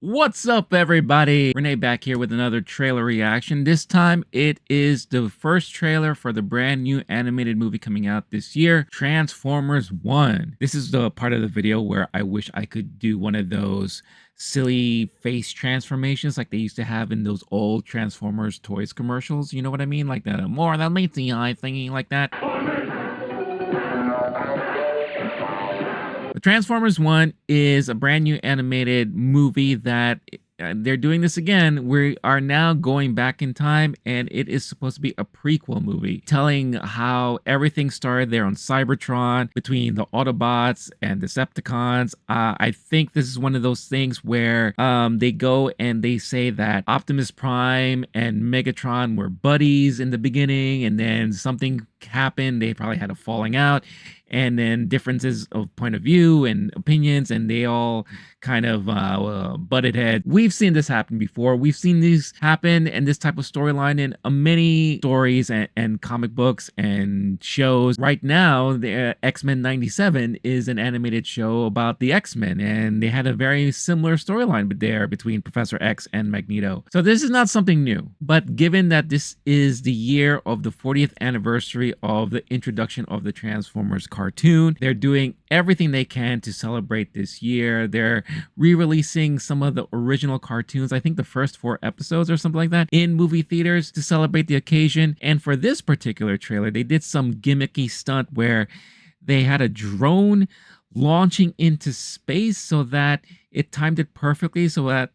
What's up, everybody? Renee back here with another trailer reaction. This time it is the first trailer for the brand new animated movie coming out this year, Transformers 1. This is the part of the video where I wish I could do one of those silly face transformations like they used to have in those old Transformers toys commercials. You know what I mean? Like the more than meets the eye thingy like that. The Transformers 1 is a brand new animated movie that they're doing this again. We are now going back in time, and it is supposed to be a prequel movie telling how everything started there on Cybertron between the Autobots and Decepticons. I think this is one of those things where they go and they say that Optimus Prime and Megatron were buddies in the beginning, and then something happened. They probably had a falling out, and then differences of point of view and opinions, and they all kind of butted heads. We've seen this happen before. We've seen these happen and this type of storyline in many stories and comic books and shows. Right now, the X-Men 97 is an animated show about the X-Men, and they had a very similar storyline there between Professor X and Magneto. So this is not something new, but given that this is the year of the 40th anniversary of the introduction of the Transformers cartoon, they're doing everything they can to celebrate this year. They're re-releasing some of the original cartoons, I think the first 4 episodes or something like that, in movie theaters to celebrate the occasion. And for this particular trailer, they did some gimmicky stunt where they had a drone launching into space so that it timed it perfectly, so that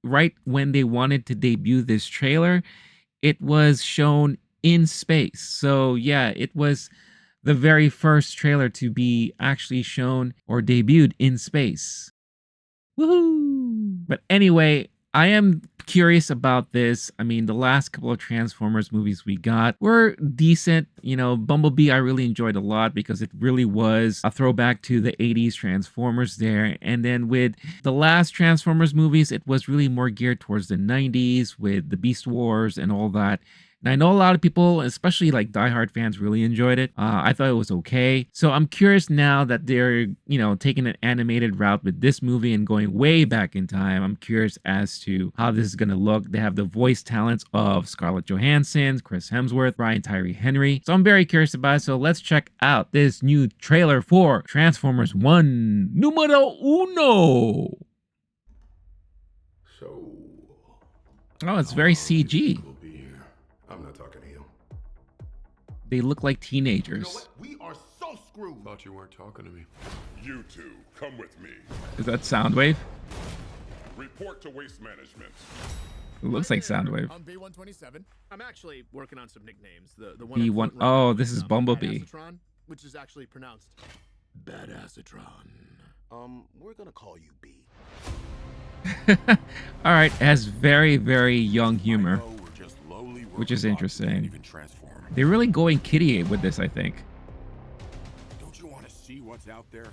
right when they wanted to debut this trailer, it was shown in space. So yeah, it was the very first trailer to be actually shown or debuted in space. Woohoo! But anyway, I am curious about this. I mean, the last couple of Transformers movies we got were decent. You know, Bumblebee I really enjoyed a lot because it really was a throwback to the 80s Transformers there. And then with the last Transformers movies, it was really more geared towards the 90s with the Beast Wars and all that. And I know a lot of people, especially like diehard fans, really enjoyed it. I thought it was okay. So I'm curious now that they're, taking an animated route with this movie and going way back in time. I'm curious as to how this is going to look. They have the voice talents of Scarlett Johansson, Chris Hemsworth, Brian Tyree Henry. So I'm very curious about it. So let's check out this new trailer for Transformers 1 Numero Uno. So, Oh, it's very CG. I'm not talking to you. They look like teenagers. You know what? We are so screwed. Thought you weren't talking to me. You two, come with me. Is that Soundwave? Report to Waste Management. It looks like Soundwave. I'm B127. I'm actually working on some nicknames. The one B1. Oh, this is Bumblebee. Badassatron, which is actually pronounced Badassatron. We're gonna call you B. All right, it has very, very young humor, which is interesting. They're really going kiddie with this, I think. Don't you want to see what's out there?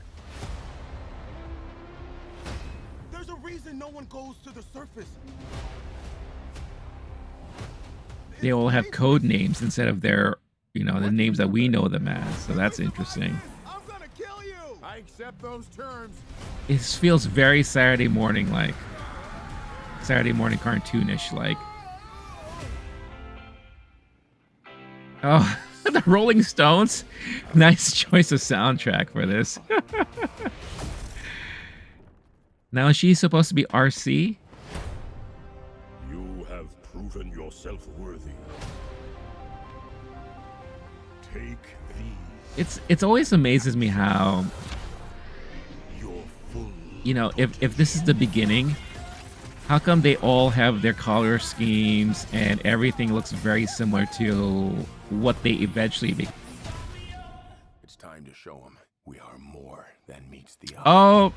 There's a reason no one goes to the surface. They all have code names instead of their, the names that we know them as. So that's interesting. I'm gonna kill you. I accept those terms. It feels very Saturday morning, like Saturday morning cartoonish, like. Oh, the Rolling Stones. Nice choice of soundtrack for this. Now, is she supposed to be RC? You have proven yourself worthy. Take these. It's always amazes me how, You're full. if this is the beginning, how come they all have their color schemes and everything looks very similar to what they eventually be? It's time to show them we are more than meets the eye. Oh,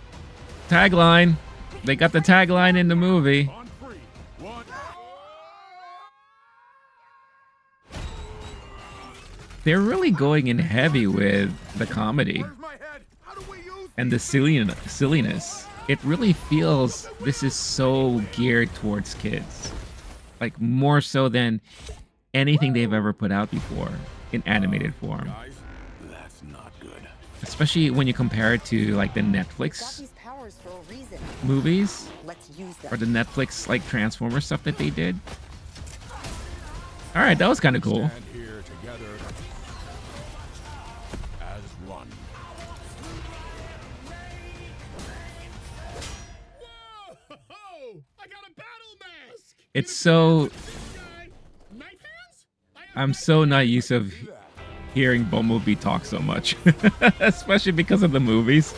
tagline. They got the tagline in the movie. On three. One. They're really going in heavy with the comedy Where's my head? How do we use and the silliness. It really feels this is so geared towards kids, like more so than anything they've ever put out before in animated form. guys? That's not good. Especially when you compare it to like the Netflix Got these powers for a reason. movies. Let's use Or them. the Netflix like Transformer stuff that they did. All right, that was kind of cool. Stand here together as one. Whoa! I got a battle mask. It's so Knife hands? I'm so not used to hearing Bumblebee talk so much, especially because of the movies.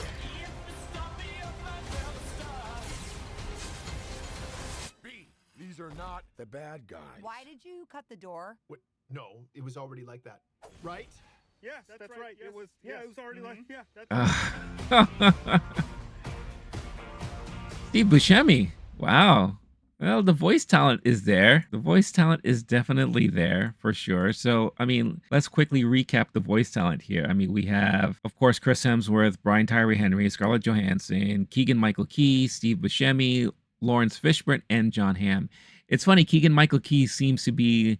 B, these are not the bad guys. Why did you cut the door? What? No, it was already like that, right? Yes, that's right. Yes, It was. Yeah, it was already like. Yeah, that's. Steve Buscemi. Wow. Well, the voice talent is there. The voice talent is definitely there for sure. So, I mean, let's quickly recap the voice talent here. I mean, we have, of course, Chris Hemsworth, Brian Tyree Henry, Scarlett Johansson, Keegan-Michael Key, Steve Buscemi, Lawrence Fishburne, and John Hamm. It's funny, Keegan-Michael Key seems to be,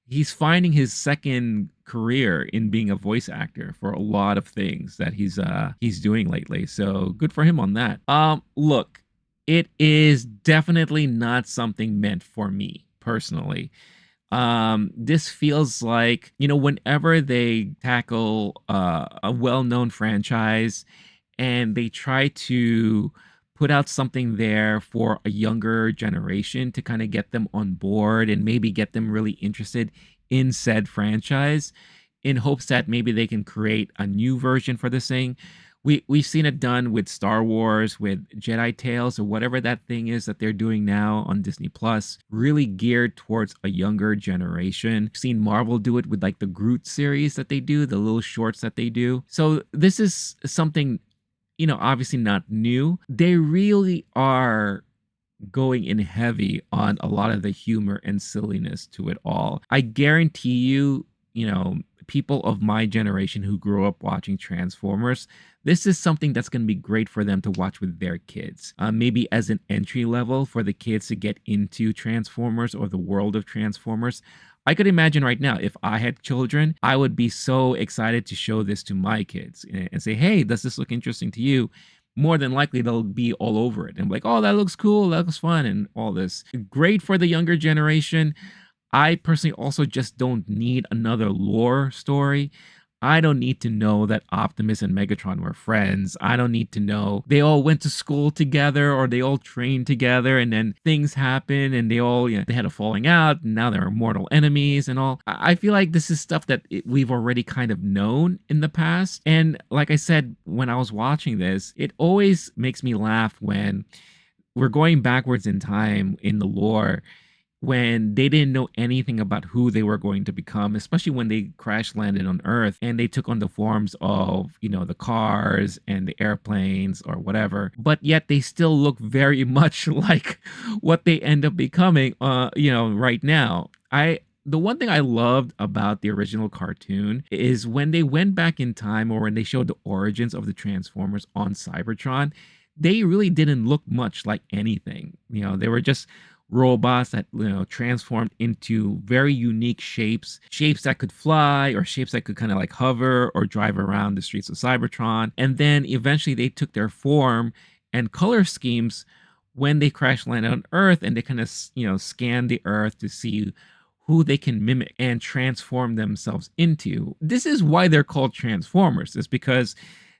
he's finding his second career in being a voice actor for a lot of things that he's doing lately. So good for him on that. Look, it is definitely not something meant for me personally. This feels like, you know, whenever they tackle a well-known franchise and they try to put out something there for a younger generation to kind of get them on board and maybe get them really interested in said franchise in hopes that maybe they can create a new version for this thing. We've seen it done with Star Wars, with Jedi Tales, or whatever that thing is that they're doing now on Disney Plus, really geared towards a younger generation. We've seen Marvel do it with like the Groot series that they do, the little shorts that they do. So this is something, you know, obviously not new. They really are going in heavy on a lot of the humor and silliness to it all. I guarantee you, you know, people of my generation who grew up watching Transformers, this is something that's going to be great for them to watch with their kids. Maybe as an entry level for the kids to get into Transformers or the world of Transformers. I could imagine right now, if I had children, I would be so excited to show this to my kids and say, hey, does this look interesting to you? More than likely, they'll be all over it and be like, oh, that looks cool, that looks fun, and all this. Great for the younger generation. I personally also just don't need another lore story. I don't need to know that Optimus and Megatron were friends. I don't need to know they all went to school together or they all trained together and then things happen and they all, you know, they had a falling out and now they're mortal enemies and all. I feel like this is stuff that we've already kind of known in the past. And like I said, when I was watching this, it always makes me laugh when we're going backwards in time in the lore, when they didn't know anything about who they were going to become, especially when they crash landed on Earth and they took on the forms of, you know, the cars and the airplanes or whatever. But yet they still look very much like what they end up becoming, you know, right now. The one thing I loved about the original cartoon is when they went back in time or when they showed the origins of the Transformers on Cybertron, they really didn't look much like anything. You know, they were just robots that, you know, transformed into very unique shapes that could fly or shapes that could kind of like hover or drive around the streets of Cybertron. And then eventually they took their form and color schemes when they crash landed on Earth, and they kind of, you know, scan the Earth to see who they can mimic and transform themselves into. This is why they're called Transformers, is because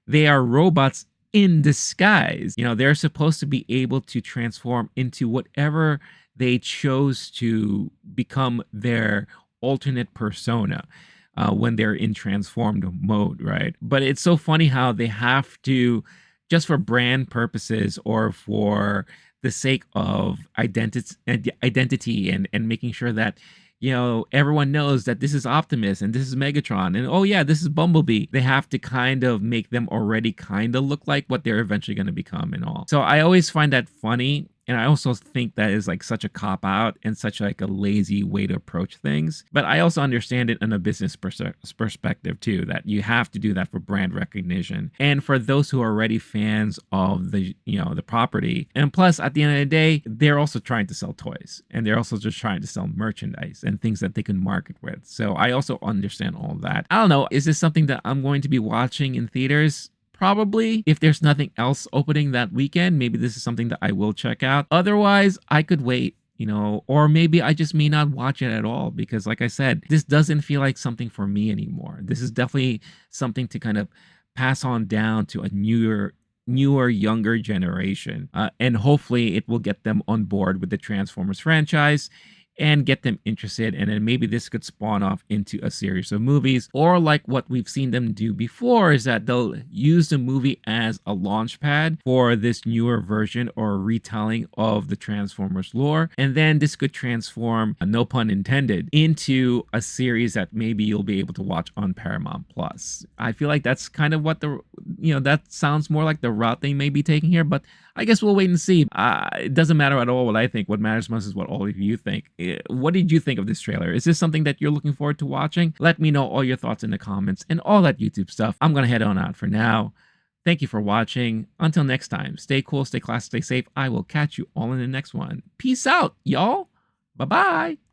they are robots in disguise. You know, they're supposed to be able to transform into whatever they chose to become their alternate persona when they're in transformed mode, right? But it's so funny how they have to, just for brand purposes or for the sake of identity and making sure that, you know, everyone knows that this is Optimus and this is Megatron and oh yeah, this is Bumblebee. They have to kind of make them already kind of look like what they're eventually going to become and all. So I always find that funny. And I also think that is like such a cop out and such like a lazy way to approach things. But I also understand it in a business perspective too, that you have to do that for brand recognition and for those who are already fans of the, you know, the property. And plus, at the end of the day, they're also trying to sell toys and they're also just trying to sell merchandise and things that they can market with. So I also understand all of that. I don't know. Is this something that I'm going to be watching in theaters? probably. If there's nothing else opening that weekend, maybe this is something that I will check out. Otherwise, I could wait. Or maybe I just may not watch it at all because, like I said, this doesn't feel like something for me anymore. This is definitely something to kind of pass on down to a newer, younger generation. And hopefully it will get them on board with the Transformers franchise and get them interested. And then maybe this could spawn off into a series of movies. Or like what we've seen them do before is that they'll use the movie as a launch pad for this newer version or retelling of the Transformers lore. And then this could transform, no pun intended, into a series that maybe you'll be able to watch on Paramount Plus. I feel like that's kind of what that sounds more like the route they may be taking here, but I guess we'll wait and see. It doesn't matter at all what I think. What matters most is what all of you think. What did you think of this trailer? Is this something that you're looking forward to watching? Let me know all your thoughts in the comments and all that YouTube stuff. I'm going to head on out for now. Thank you for watching. Until next time, stay cool, stay classy, stay safe. I will catch you all in the next one. Peace out, y'all. Bye-bye.